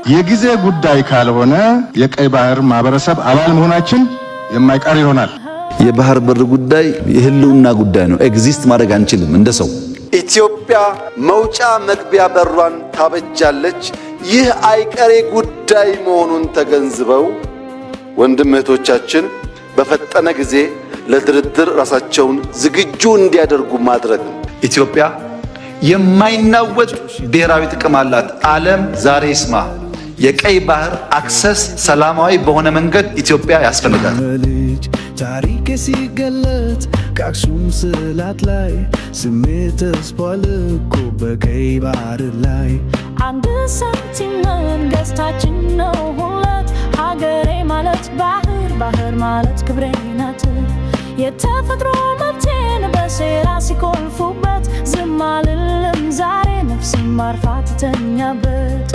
የጊዜ ጉዳይ ካልሆነ የቀይ ባህር ማህበረሰብ አባል መሆናችን የማይቀር ይሆናል። የባህር በር ጉዳይ የህልውና ጉዳይ ነው። ኤግዚስት ማድረግ አንችልም እንደ ሰው። ኢትዮጵያ መውጫ መግቢያ በሯን ታበጃለች። ይህ አይቀሬ ጉዳይ መሆኑን ተገንዝበው ወንድም እህቶቻችን በፈጠነ ጊዜ ለድርድር ራሳቸውን ዝግጁ እንዲያደርጉ ማድረግ ነው። ኢትዮጵያ የማይናወጥ ብሔራዊ ጥቅም አላት። ዓለም ዛሬ ይስማ። የቀይ ባህር አክሰስ ሰላማዊ በሆነ መንገድ ኢትዮጵያ ያስፈልጋል። ታሪክ ሲገለጥ ከአክሱም ስላት ላይ ስሜት ተስፏል እኮ በቀይ ባህር ላይ አንድ ሳንቲም መንግስታችን ነው ሁለት ሀገሬ ማለት ባህር ባህር ማለት ክብሬ ናት። የተፈጥሮ መብቴን በሴራ ሲቆልፉበት ዝም አልልም ዛሬ ነፍሴን ማርፋ ትተኛበት